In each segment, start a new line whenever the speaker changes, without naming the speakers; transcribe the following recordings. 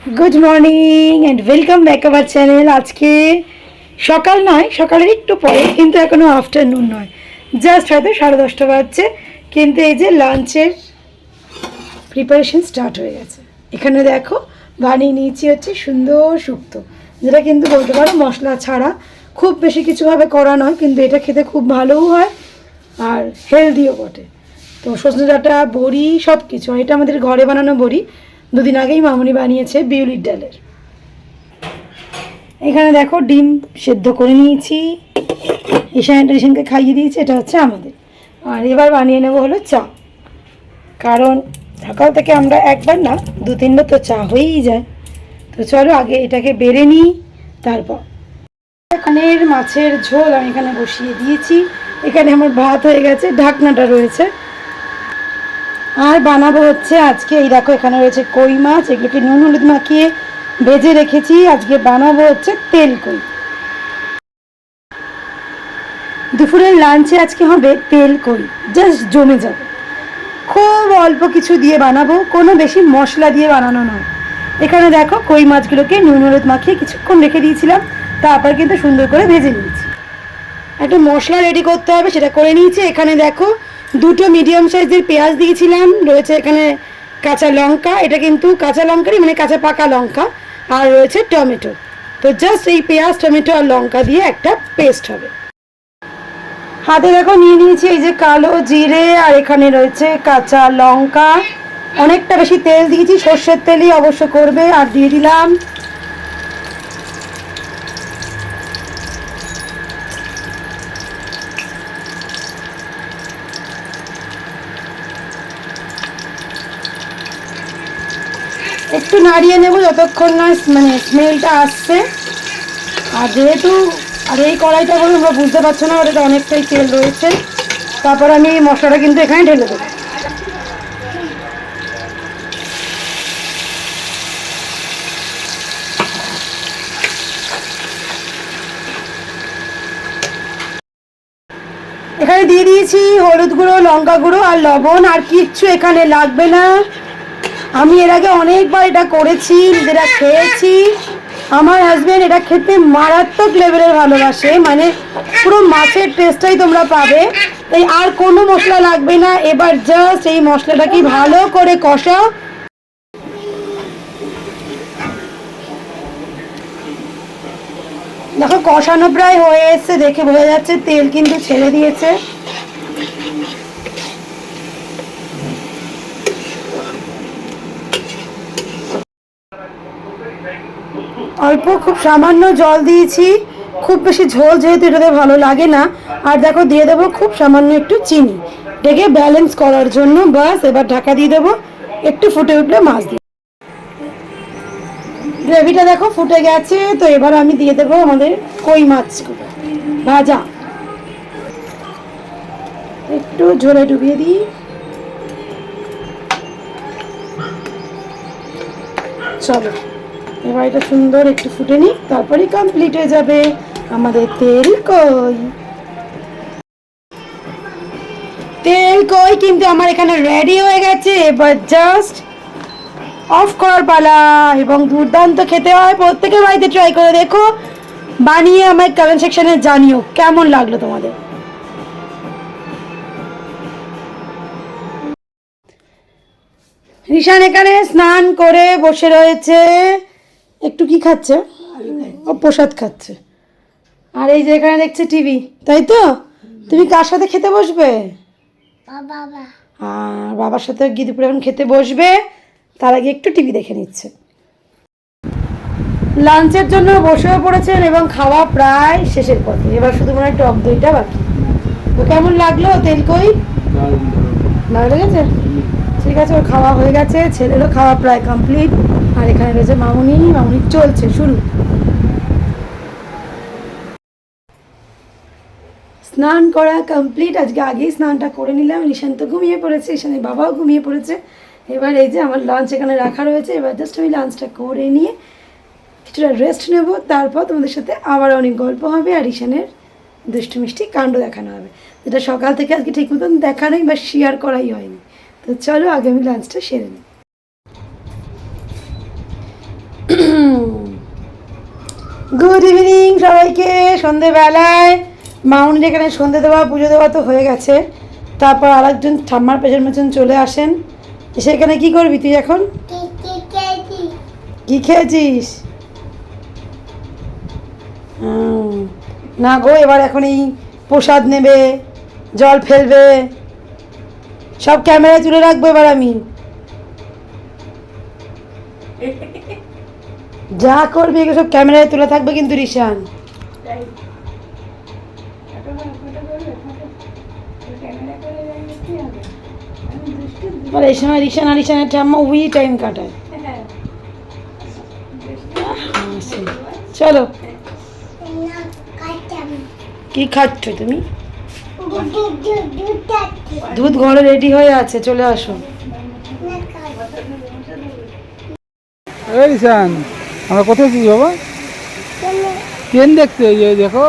Good morning and welcome back our channel. आज के सकाल नय सकालेर एकटू परे किन्तु एखोनो आफ्टारनुन नय जस्ट हयतो 10:30 बाजছে किन्तु এই যে লাঞ্চের প্রিপারেশন স্টার্ট হয়ে গেছে। এখানে দেখো বানিয়ে নিয়েছি হচ্ছে সুন্দর শুক্তো, যেটা কিন্তু বলতে পারো মশলা ছাড়া, খুব বেশি কিছুভাবে করা নয়, কিন্তু এটা খেতে খুব ভালোও হয় আর হেলদিও বটে। তো সজনে ডাঁটা বড়ি সব কিছু, এটা আমাদের ঘরে বানানো বড়ি, দুদিন আগেই মামুনি বানিয়েছে বিউলির ডালের। এখানে দেখো ডিম সেদ্ধ করে নিয়েছি, ঈশানকে খাইয়ে দিয়েছি, এটা হচ্ছে আমাদের। আর এবার বানিয়ে নেবো হলো চা, কারণ সকাল থেকে আমরা একবার না 2-3বার তো চা হয়েই যায়। তো চলো আগে এটাকে বেড়ে নিই, তারপর এখানের মাছের ঝোল আমি এখানে বসিয়ে দিয়েছি। এখানে আমার ভাত হয়ে গেছে, ঢাকনাটা রয়েছে। আর বানাবো হচ্ছে আজকে এই দেখো এখানে রয়েছে কই মাছ, এগুলোকে নুন হলুদ মাখিয়ে ভেজে রেখেছি। আজকে বানাবো হচ্ছে তেল কই। দুপুরের লাঞ্চে আজকে হবে তেল কই, জাস্ট জমে যাবে। খুব অল্প কিছু দিয়ে বানাবো, কোনো বেশি মশলা দিয়ে বানানো নয়। এখানে দেখো কই মাছগুলোকে নুন হলুদ মাখিয়ে কিছুক্ষণ রেখে দিয়েছিলাম, তারপর কিন্তু সুন্দর করে ভেজে নিয়েছি। একটা মশলা রেডি করতে হবে, সেটা করে নিয়েছি। এখানে দেখো দুটো মিডিয়াম সাইজের পেঁয়াজ দিয়েছিলাম, রয়েছে এখানে কাঁচা লঙ্কা, এটা কিন্তু কাঁচা লঙ্কারই মানে কাঁচা পাকা লঙ্কা, আর রয়েছে টমেটো। তো জাস্ট এই পেঁয়াজ টমেটো আর লঙ্কা দিয়ে একটা পেস্ট হবে। হাতে দেখো নিয়ে নিয়েছি এই যে কালো জিরে, আর এখানে রয়েছে কাঁচা লঙ্কা। অনেকটা বেশি তেল দিয়েছি, সর্ষের তেলই অবশ্য করবে। আর দিয়ে দিলাম একটু নাড়িয়ে নেব যতক্ষণ না মানে স্মেলটা আসছে। আর যেহেতু আর এই কড়াইটা বলে তোমরা বুঝতে পারছো না, ওটা অনেকটাই তেল রয়েছে। তারপর আমি এই মশলাটা কিন্তু এখানে ঢেলে দেবো। এখানে দিয়ে দিয়েছি হলুদ গুঁড়ো, লঙ্কা গুঁড়ো আর লবণ, আর কিচ্ছু এখানে লাগবে না। আমি এর আগে অনেকবার এটা করেছি, নিজেরা খেয়েছি। আমার হাজব্যান্ড এটা খেতে মারাত্মক লেভেলের ভালোবাসে, মানে পুরো মাছের টেস্টটাই তোমরা পাবে। তাই আর কোনো মশলা লাগবে না। এবার জাস্ট এই মশলাটাকে ভালো করে কষাও। দেখো কষানো প্রায় হয়ে এসছে, দেখে বোঝা যাচ্ছে তেল কিন্তু ছেড়ে দিয়েছে। অল্প খুব সামান্য জল দিয়েছি, খুব বেশি ঝোল যেহেতু এটাতে ভালো লাগে না। আর দেখো দিয়ে দেবো খুব সামান্য একটু চিনি, এটাকে ব্যালেন্স করার জন্য। বাস এবার ঢাকা দিয়ে দেবো, একটু ফুটে উঠলে মাছ দিয়ে। গ্রেভিটা দেখো ফুটে গেছে, তো এবার আমি দিয়ে দেবো আমাদের কই মাছগুলো ভাজা। একটু ঝোলে ডুবিয়ে দিই। চলো এবার এটা সুন্দর একটু ফুটে নিই, তারপরেই কমপ্লিট হয়ে যাবে আমাদের তেল কই। তেল কই কিন্তু আমার এখানে রেডি হয়ে গেছে। এবার জাস্ট অফ করার পালা। এবং দুর্দান্ত খেতে হয়, প্রত্যেকের বাড়িতে ট্রাই করে দেখো, বানিয়ে আমার কমেন্ট সেকশনে জানিও কেমন লাগলো তোমাদের। রিশান এখানে স্নান করে বসে রয়েছে, একটু কি খাচ্ছে, ও প্রসাদ খাচ্ছে। আর এই যে এখানে দেখছে টিভি, তাই তো? তুমি কার সাথে খেতে বসবে? আর বাবার সাথে গিয়ে দুপুরে এখন খেতে বসবে, তার আগে একটু টিভি দেখে নিচ্ছে। লাঞ্চের জন্য বসেও পড়েছেন এবং খাওয়া প্রায় শেষের পথে। এবার শুধু মনে হয় টক দইটা বাকি। তো কেমন লাগলো তেল কই? ভালো লেগেছে? ঠিক আছে, ওর খাওয়া হয়ে গেছে, ছেলেরও খাওয়া প্রায় কমপ্লিট। আর এখানে রয়েছে মামুনি, মামুনি চলছে শুরু। স্নান করা কমপ্লিট, আজকে আগেই স্নানটা করে নিলাম। ঈশান তো ঘুমিয়ে পড়েছে, ঈশানের বাবাও ঘুমিয়ে পড়েছে। এবার এই যে আমার লাঞ্চ এখানে রাখা রয়েছে, এবার জাস্ট আমি লাঞ্চটা করে নিয়ে কিছুটা রেস্ট নেব, তারপর তোমাদের সাথে আবার অনেক গল্প হবে আর ঈশানের দুষ্টু মিষ্টি কাণ্ড দেখানো হবে, যেটা সকাল থেকে আজকে ঠিক মতন দেখানোই বা শেয়ার করাই হয়নি। তো চলো আগে আমি লাঞ্চটা সেরে নিই। গুড ইভিনিং সবাইকে। সন্ধেবেলায় মাউনির এখানে সন্ধে দেওয়া পুজো দেওয়া তো হয়ে গেছে, তারপর আরেকজন ঠাম্মার পেছন পেছন চলে আসেন। এসে এখানে কি করবি তুই এখন? কি খেয়েছিস? না গো, এবার এখন এই প্রসাদ নেবে, জল ফেলবে, সব ক্যামেরায় তুলে রাখবো এবার আমি। যা করবি এগুলো সব ক্যামেরায় তুলে থাকবে কিন্তু রিশান। এই সময় রিশান আর রিশানের ঠাম্মা উই টাইম কাটায়। চলো, কি খাচ্ছ তুমি? দুধ ঘরে রেডি হয়ে আছে, চলে আসো।
এই রিশান, আমরা কোথায় এসেছি বাবা? ট্রেন দেখতে। এই যে দেখো,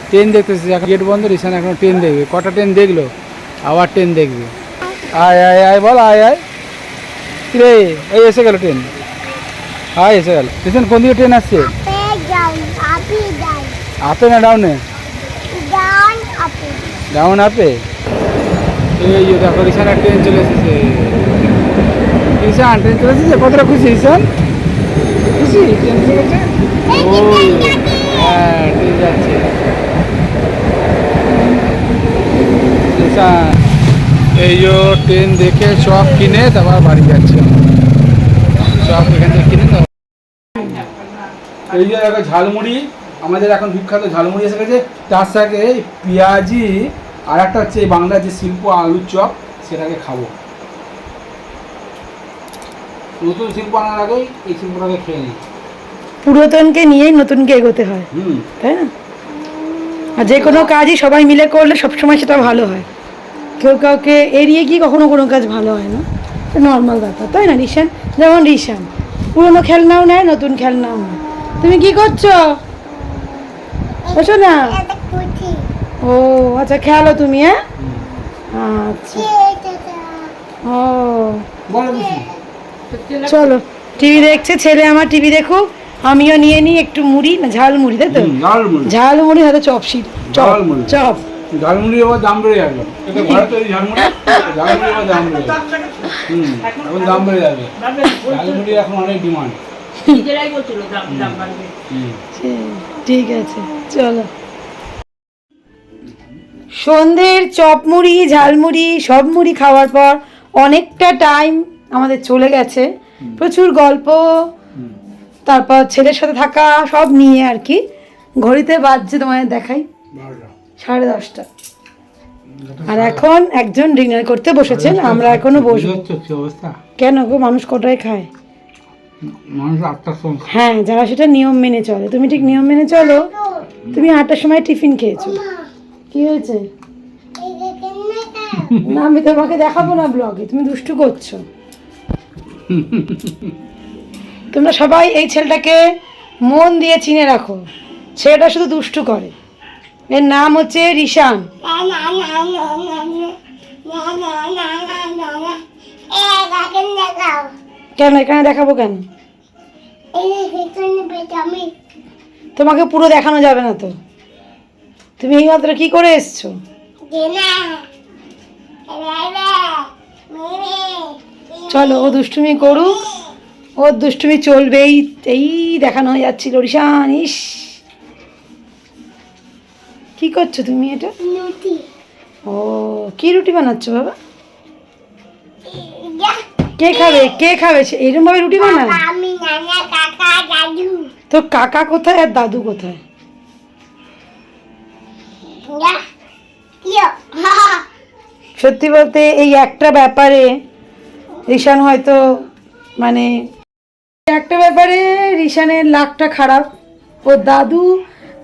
ট্রেন দেখতেছি। এখন গেট বন্ধ, রিশান এখন ট্রেন দেখবে। কটা ট্রেন দেখলো, আবার ট্রেন দেখবে। আয় আয় আয় বল, আয় আয়। রে, এই এসে গেল ট্রেন। আয় এসে গেল। রিশান, কোন দিকে ট্রেন আসছে? আপে না ডাউনে? ডাউন আপে। এই যে দেখো, রিশানের ট্রেন চলে এসেছে। রিশান, ট্রেন চলে এসেছে। কতটা খুশি রিশান? খুশি ট্রেন চলে গেছে। হ্যাঁ, ট্রেন যাচ্ছে। রিশান এই যে ট্রেন দেখে চপ কিনে তারপর বাড়ি যাচ্ছে। চপ এখান থেকে কিনে তো। এই যে দেখো ঝালমুড়ি, আমাদের এখন বিখ্যাত ঝালমুড়ি এসে গেছে। তার সাথে পেঁয়াজি আর একটা হচ্ছে বাংলার যে শিল্প আলুর চপ, সেটাকে খাবো। নতুন শিল্প আনার আগেই এই শিল্পটাকে খেয়ে নিই।
পুরাতনকে নিয়েই নতুনকে এগোতে হয়, তাই না? আর যে কোনো কাজই সবাই মিলে করলে সবসময় সেটা ভালো হয়। কেউ কাউকে এড়িয়ে গিয়ে কখনো কোনো কাজ ভালো হয় না, নর্মাল ব্যাপার, তাই না রিশান? যেমন রিশান পুরোনো খেলনাও নেয়, নতুন খেলনাও নেয়। তুমি কি করছো? বসো না। ও আচ্ছা, খেলো তুমি। হ্যাঁ, আচ্ছা। ও চলো, টিভি দেখছে ছেলে আমার, টিভি দেখুক, আমিও নিয়ে নিই একটু মুড়ি, না ঝালমুড়ি, তাই তো? ঝালমুড়ি হয়তো চপ চপ
ঝালমুড়ি আবার দাম বেড়ে যাবে। ঘরে তৈরি ঝালমুড়ি, ঝালমুড়ি আবার দাম বেড়ে যাবে। এখন দাম বেড়ে যাবে। ঝালমুড়ি এখন অনেক ডিমান্ড।
ঠিক আছে, চলো। সন্ধ্যের চপ মুড়ি, ঝালমুড়ি, সব মুড়ি খাওয়ার পর অনেকটা টাইম আমাদের চলে গেছে। প্রচুর গল্প, তারপর ছেলের সাথে থাকা, সব নিয়ে আর কি। ঘড়িতে বাজছে, তোমাদের দেখাই, 10:30। আর এখন একজন ডিনার করতে বসেছেন, আমরা এখনো বসবো। কেন গো, মানুষ কটায় খায়? হ্যাঁ, যারা সেটা নিয়ম মেনে চলে। তুমি ঠিক নিয়ম মেনে চলো। তুমি 8টার সময় টিফিন খেয়েছো, কি হয়েছে? না, আমি তোমাকে দেখাবো না ব্লগে, তুমি দুষ্টু করছো। তোমরা সবাই এই ছেলেটাকে মন দিয়ে চিনে রাখো, ছেলেটা শুধু দুষ্টু করে। এর নাম হচ্ছে রিশান। কেন এখানে দেখাবো কেন? তোমাকে পুরো দেখানো যাবে না তো। তুমি এই মাত্র কি করে এসছো? চলো, ও দুষ্টুমি করুক, ওর দুষ্টুমি চলবেই। এই দেখানো হয়ে যাচ্ছিল রিশান। ইস, কি করছো তুমি এটা? ও, কি রুটি বানাচ্ছো বাবা? কে খাবে, কে খাবে? এরকম ভাবে রুটি বানায়? তো কাকা কোথায় আর দাদু কোথায়? সত্যি বলতে এই একটা ব্যাপারে রিশান হয়তো, মানে একটা ব্যাপারে রিশানের লাকটা খারাপ। ওর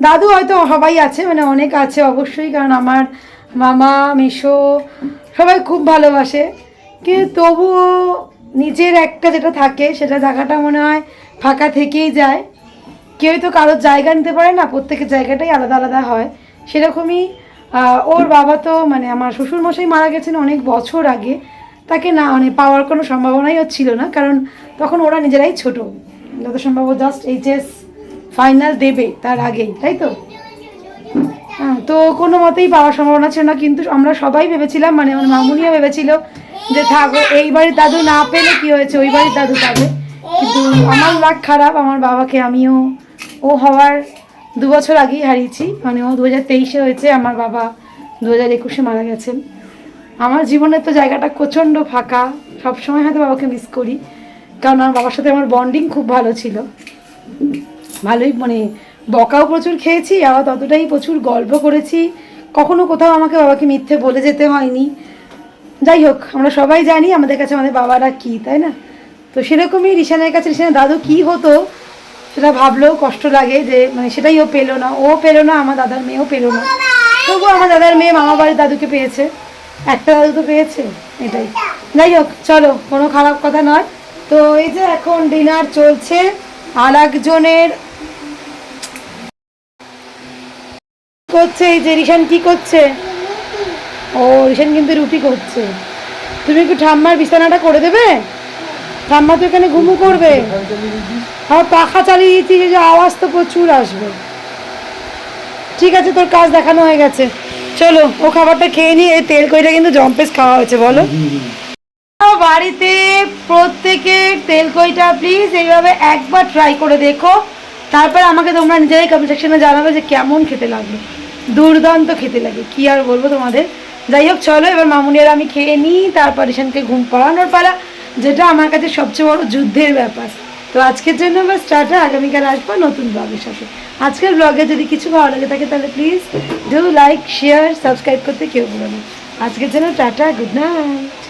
দাদু হয়তো সবাই আছে, মানে অনেক আছে অবশ্যই, কারণ আমার মামা মিশো সবাই খুব ভালোবাসে, কিন্তু তবুও নিজের একটা যেটা থাকে সেটা জায়গাটা মনে হয় ফাঁকা থেকেই যায়। কেউ তো কারোর জায়গা নিতে পারে না, প্রত্যেকের জায়গাটাই আলাদা আলাদা হয়। সেরকমই ওর বাবা তো, মানে আমার শ্বশুরমশাই মারা গেছেন অনেক বছর আগে, তাকে না মানে পাওয়ার কোনো সম্ভাবনাই ছিল না, কারণ তখন ওরা নিজেরাই ছোট, যত সম্ভব জাস্ট এইচএস ফাইনাল দেবে তার আগেই, তাই তো? হ্যাঁ, তো কোনো মতেই পাওয়ার সম্ভাবনা ছিল না, কিন্তু আমরা সবাই ভেবেছিলাম, মানে আমার মামুনিও ভেবেছিল যে থাকো, এই বাড়ির দাদু না পেলে কি হয়েছে, ওই বাড়ির দাদু পাবে। কিন্তু আমার লাক খারাপ, আমার বাবাকে আমিও ও হওয়ার 2 বছর আগেই হারিয়েছি, মানে ও 2023-এ হয়েছে, আমার বাবা 2021-এ মারা গেছেন। আমার জীবনের তো জায়গাটা প্রচণ্ড ফাঁকা, সবসময় হয়তো বাবাকে মিস করি, কারণ আমার বাবার সাথে আমার বন্ডিং খুব ভালো ছিল, ভালোই, মানে বকাও প্রচুর খেয়েছি, আবার ততটাই প্রচুর গল্প করেছি, কখনো কোথাও আমাকে বাবাকে মিথ্যে বলে যেতে হয়নি। যাই হোক, আমরা সবাই জানি আমাদের কাছে আমাদের বাবারা কী, তাই না? তো সেরকমই রিশানের কাছে রিশানের দাদু কী হতো সেটা ভাবলেও কষ্ট লাগে, যে মানে সেটাই ও পেলো না, ও পেলো না, আমার দাদার মেয়েও পেলো না। তবুও আমার দাদার মেয়ে মামা বাড়ির দাদুকে পেয়েছে, একটা দাদু তো পেয়েছে, এটাই। যাই হোক, চলো, কোনো খারাপ কথা নয়। তো এই যে এখন ডিনার চলছে, আর একজনের করছে, এই যে রিশান কি করছে? ও রিশান কিন্তু রুটি করছে। তুমি একটু ঠাম্মার বিছানাটা করে দেবে? ঠাম্মা তো এখানে ঘুমু করবে, আর পাখা চালিয়ে দিয়েছি, যে আওয়াজ তো প্রচুর আসবে। ঠিক আছে, তোর কাজ দেখানো হয়ে গেছে, চলো ও খাবারটা খেয়ে নিয়ে। এই তেল কইটা কিন্তু জম্পেস খাওয়া হয়েছে, বলো। বাড়িতে প্রত্যেকের তেল কইটা প্লিজ এইভাবে একবার ট্রাই করে দেখো, তারপর আমাকে তোমরা নিজেরাই কমেন্ট সেকশনে জানাবে যে কেমন খেতে লাগলো। দুর্দান্ত খেতে লাগে, কি আর বলবো তোমাদের। যাই হোক, চলো এবার মামুনি আর আমি খেয়ে নিই, তারপর রিশানকে ঘুম পাড়ানোর পালা, যেটা আমার কাছে সবচেয়ে বড় যুদ্ধের ব্যাপার। তো আজকের জন্য বাস টাটা, আগামীকাল আসবো নতুন ব্লগের সাথে। আজকের ব্লগে যদি কিছু ভালো লাগে থাকে তাহলে please do like, share, subscribe করতে কেউ ভুলো না। আজকের জন্য টাটা, গুড নাইট।